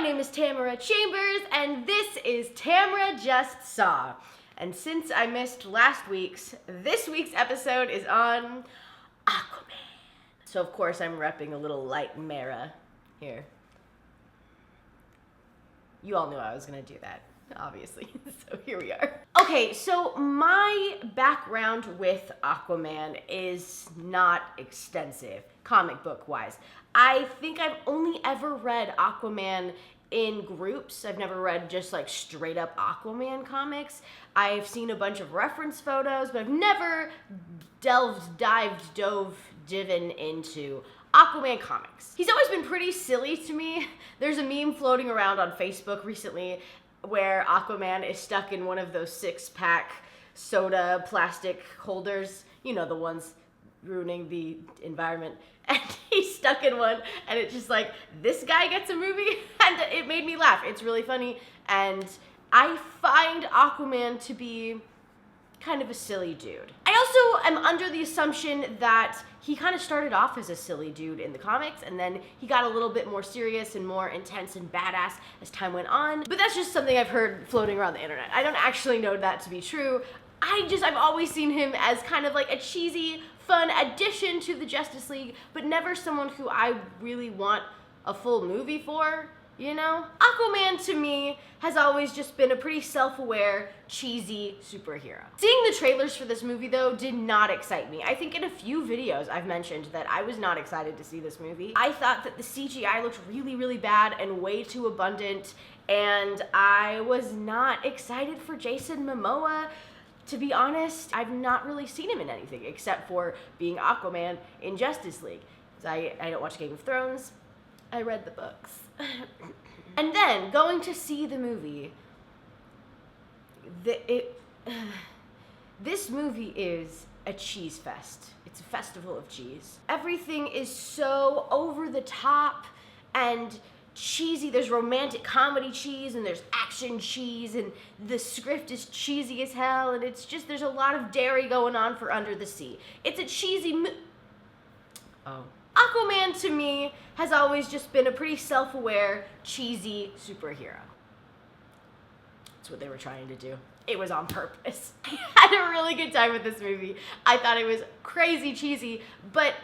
name is Tamara Chambers, and this is Tamara Just Saw. And since I missed last week's, this week's episode is on Aquaman. So of course I'm repping a little light Mara here. You all knew I was gonna do that, obviously, so here we are. Okay, so my background with Aquaman is not extensive, comic book wise. I think I've only ever read Aquaman in groups. I've never read just like straight up Aquaman comics. I've seen a bunch of reference photos, but I've never dove into Aquaman comics. He's always been pretty silly to me. There's a meme floating around on Facebook recently where Aquaman is stuck in one of those 6-pack soda plastic holders, you know, the ones ruining the environment, and he's stuck in one, and it's just like, this guy gets a movie, and it made me laugh. It's really funny, and I find Aquaman to be kind of a silly dude. I also am under the assumption that he kind of started off as a silly dude in the comics, and then he got a little bit more serious and more intense and badass as time went on. But that's just something I've heard floating around the internet. I don't actually know that to be true. I've always seen him as kind of like a cheesy, fun addition to the Justice League, but never someone who I really want a full movie for, you know? Aquaman to me has always just been a pretty self-aware, cheesy superhero. Seeing the trailers for this movie though did not excite me. I think in a few videos I've mentioned that I was not excited to see this movie. I thought that the CGI looked really, really bad and way too abundant, and I was not excited for Jason Momoa. To be honest, I've not really seen him in anything except for being Aquaman in Justice League. I don't watch Game of Thrones. I read the books. And then going to see the movie, this movie is a cheese fest. It's a festival of cheese. Everything is so over the top and cheesy. There's romantic comedy cheese and there's action cheese, and the script is cheesy as hell, and it's just, there's a lot of dairy going on for Under the Sea. It's a cheesy Aquaman to me has always just been a pretty self-aware, cheesy superhero. That's what they were trying to do. It was on purpose. I had a really good time with this movie. I thought it was crazy cheesy, but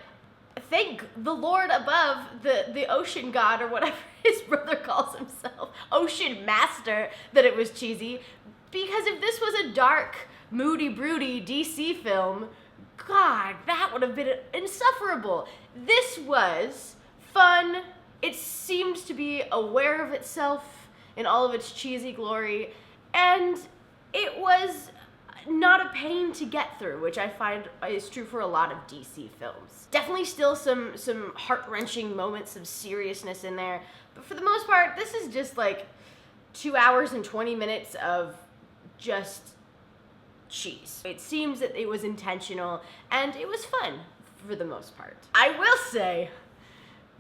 thank the Lord above, the ocean god or whatever his brother calls himself, Ocean Master, that it was cheesy. Because if this was a dark, moody, broody DC film, God, that would have been insufferable. This was fun. It seemed to be aware of itself in all of its cheesy glory, and it was not a pain to get through, which I find is true for a lot of DC films. Definitely still some heart-wrenching moments of seriousness in there, but for the most part, this is just like 2 hours and 20 minutes of just cheese. It seems that it was intentional, and it was fun for the most part. I will say,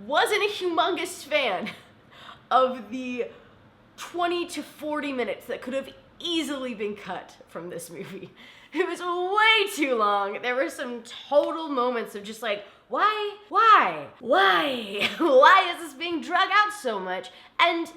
wasn't a humongous fan of the 20 to 40 minutes that could have easily been cut from this movie. It was way too long. There were some total moments of just like, why is this being drug out so much? And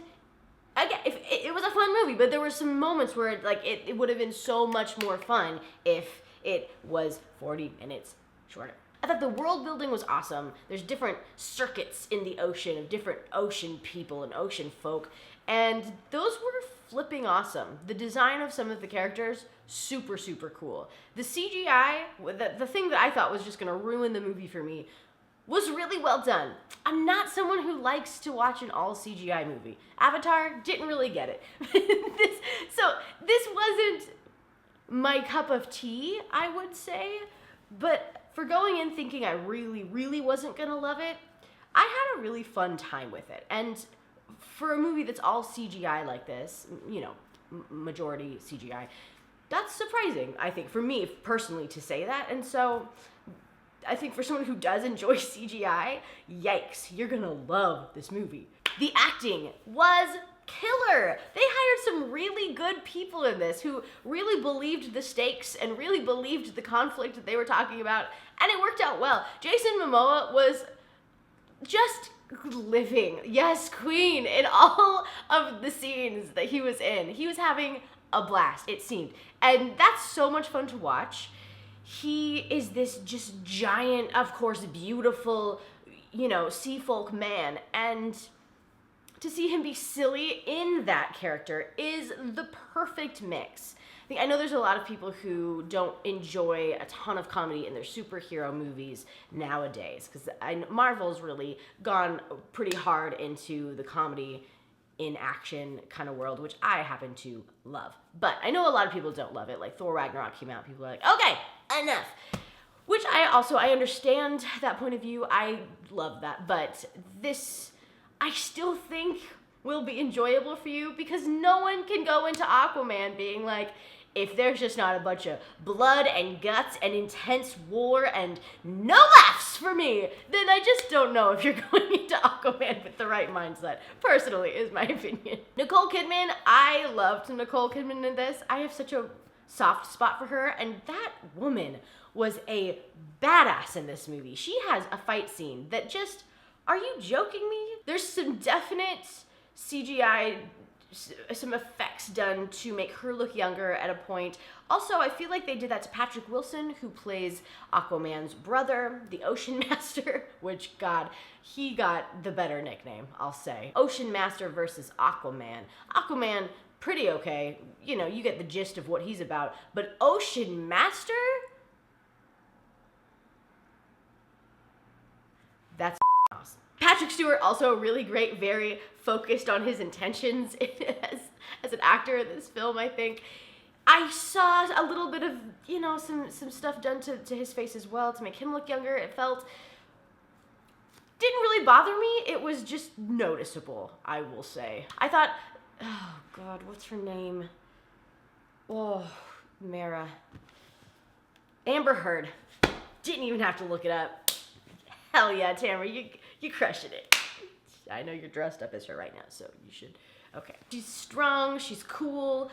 again, it was a fun movie, but there were some moments where it would have been so much more fun if it was 40 minutes shorter. I thought the world building was awesome. There's different circuits in the ocean of different ocean people and ocean folk, and those were flipping awesome. The design of some of the characters, super, super cool. The CGI, the thing that I thought was just gonna ruin the movie for me, was really well done. I'm not someone who likes to watch an all CGI movie. Avatar, didn't really get it. This wasn't my cup of tea, I would say, but for going in thinking I really, really wasn't gonna love it, I had a really fun time with it. And for a movie that's all CGI like this, you know, majority CGI, that's surprising, I think, for me personally to say that. And so I think for someone who does enjoy CGI, yikes, you're gonna love this movie. The acting was killer. They hired some really good people in this who really believed the stakes and really believed the conflict that they were talking about, and it worked out well. Jason Momoa was just living, yes, queen, in all of the scenes that he was in. He was having a blast, it seemed. And that's so much fun to watch. He is this just giant, of course, beautiful, you know, sea folk man. And to see him be silly in that character is the perfect mix. I know there's a lot of people who don't enjoy a ton of comedy in their superhero movies nowadays, because Marvel's really gone pretty hard into the comedy in action kind of world, which I happen to love. But I know a lot of people don't love it. Like Thor Ragnarok came out, people are like, okay, enough. Which I understand that point of view. I love that. But this, I still think will be enjoyable for you, because no one can go into Aquaman being like, if there's just not a bunch of blood and guts and intense war and no laughs for me, then I just don't know if you're going into Aquaman with the right mindset, personally, is my opinion. Nicole Kidman, I loved Nicole Kidman in this. I have such a soft spot for her, and that woman was a badass in this movie. She has a fight scene that just, are you joking me? There's some definite CGI, some effects done to make her look younger at a point. Also, I feel like they did that to Patrick Wilson, who plays Aquaman's brother, the Ocean Master, which, God, he got the better nickname, I'll say. Ocean Master versus Aquaman. Aquaman, pretty okay. You know, you get the gist of what he's about. But Ocean Master? That's awesome. Patrick Stewart, also really great, very focused on his intentions as an actor in this film, I think. I saw a little bit of, you know, some stuff done to his face as well to make him look younger. It didn't really bother me. It was just noticeable, I will say. I thought, oh God, what's her name? Oh, Mara. Amber Heard. Didn't even have to look it up. Hell yeah, Tamara, you're crushing it. I know you're dressed up as her right now, so you should. Okay. She's strong, she's cool,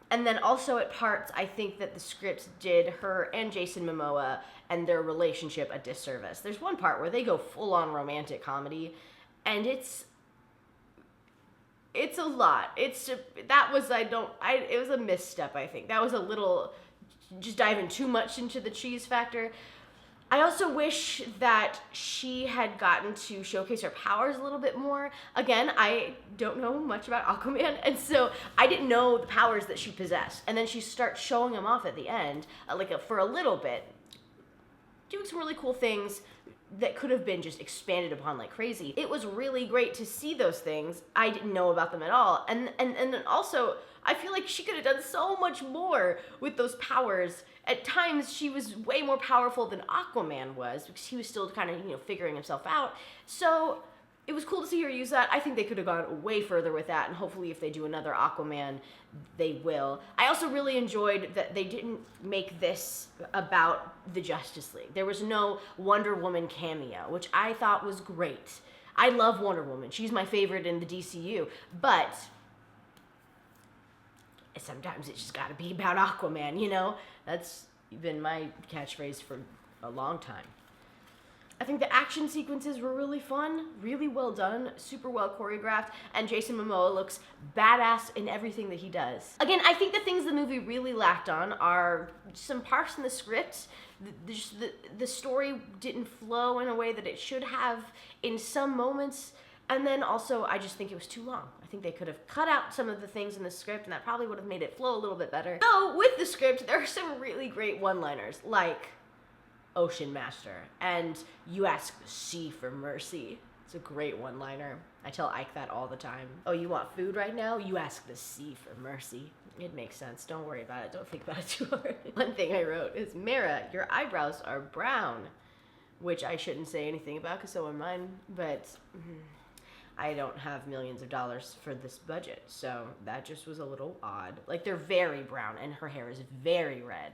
and then also at parts, I think that the script did her and Jason Momoa and their relationship a disservice. There's one part where they go full-on romantic comedy, and it's a lot. It was a misstep, I think. That was a little, just diving too much into the cheese factor. I also wish that she had gotten to showcase her powers a little bit more. Again, I don't know much about Aquaman, and so I didn't know the powers that she possessed. And then she starts showing them off at the end, for a little bit, doing some really cool things that could have been just expanded upon like crazy. It was really great to see those things. I didn't know about them at all. And then also, I feel like she could have done so much more with those powers. At times, she was way more powerful than Aquaman was, because he was still kind of, you know, figuring himself out. So it was cool to see her use that. I think they could have gone way further with that, and hopefully if they do another Aquaman, they will. I also really enjoyed that they didn't make this about the Justice League. There was no Wonder Woman cameo, which I thought was great. I love Wonder Woman. She's my favorite in the DCEU, but sometimes it's just gotta be about Aquaman, you know? That's been my catchphrase for a long time. I think the action sequences were really fun, really well done, super well choreographed, and Jason Momoa looks badass in everything that he does. Again, I think the things the movie really lacked on are some parts in the script. The story didn't flow in a way that it should have in some moments, and then also I just think it was too long. I think they could have cut out some of the things in the script, and that probably would have made it flow a little bit better. So with the script, there are some really great one-liners, like Ocean Master, and you ask the sea for mercy. It's a great one-liner. I tell Ike that all the time. Oh, you want food right now? You ask the sea for mercy. It makes sense. Don't worry about it. Don't think about it too hard. One thing I wrote is, Mara, your eyebrows are brown, which I shouldn't say anything about because so are mine, but I don't have millions of dollars for this budget, so that just was a little odd. Like, they're very brown, and her hair is very red.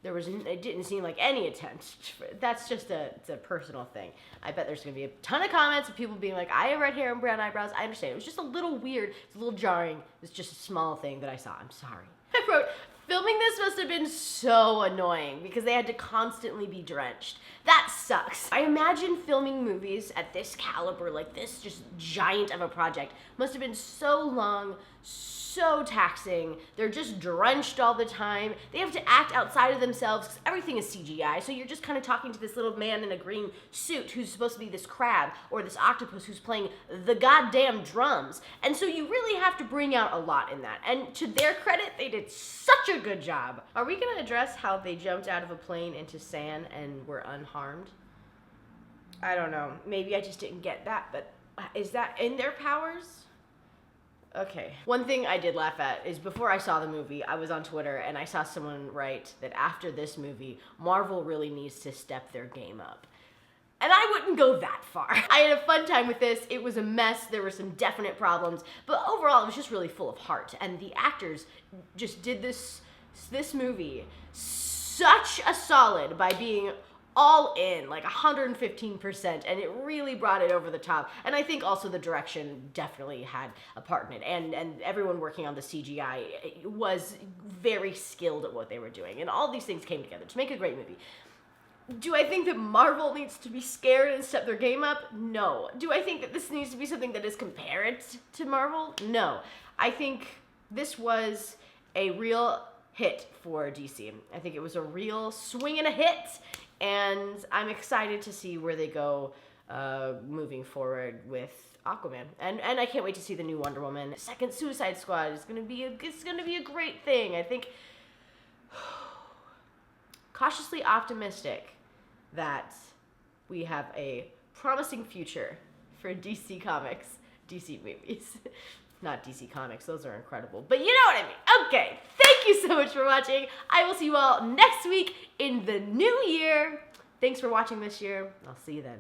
It didn't seem like any attempt. That's just it's a personal thing. I bet there's gonna be a ton of comments of people being like, I have red hair and brown eyebrows. I understand. It was just a little weird. It's a little jarring. It's just a small thing that I saw. I'm sorry. I wrote, Filming this must have been so annoying because they had to constantly be drenched. That sucks. I imagine filming movies at this caliber, like this just giant of a project, must have been so long, so taxing. They're just drenched all the time. They have to act outside of themselves because everything is CGI. So you're just kind of talking to this little man in a green suit who's supposed to be this crab or this octopus who's playing the goddamn drums. And so you really have to bring out a lot in that. And to their credit, they did such a good job. Are we gonna address how they jumped out of a plane into sand and were unharmed? I don't know. Maybe I just didn't get that, but is that in their powers? Okay. One thing I did laugh at is before I saw the movie, I was on Twitter and I saw someone write that after this movie, Marvel really needs to step their game up. And I wouldn't go that far. I had a fun time with this. It was a mess. There were some definite problems, but overall it was just really full of heart. And the actors just did this movie such a solid by being all in, like 115%, and it really brought it over the top. And I think also the direction definitely had a part in it, and everyone working on the CGI was very skilled at what they were doing, and all these things came together to make a great movie. Do I think that Marvel needs to be scared and step their game up? No. Do I think that this needs to be something that is compared to Marvel? No. I think this was a real hit for DC. I think it was a real swing and a hit, and I'm excited to see where they go moving forward with Aquaman. And I can't wait to see the new Wonder Woman. Second Suicide Squad is gonna be a great thing. I think cautiously optimistic that we have a promising future for DC Comics, DC movies. Not DC Comics, those are incredible, but you know what I mean. Okay, thank you so much for watching. I will see you all next week in the new year. Thanks for watching this year. I'll see you then.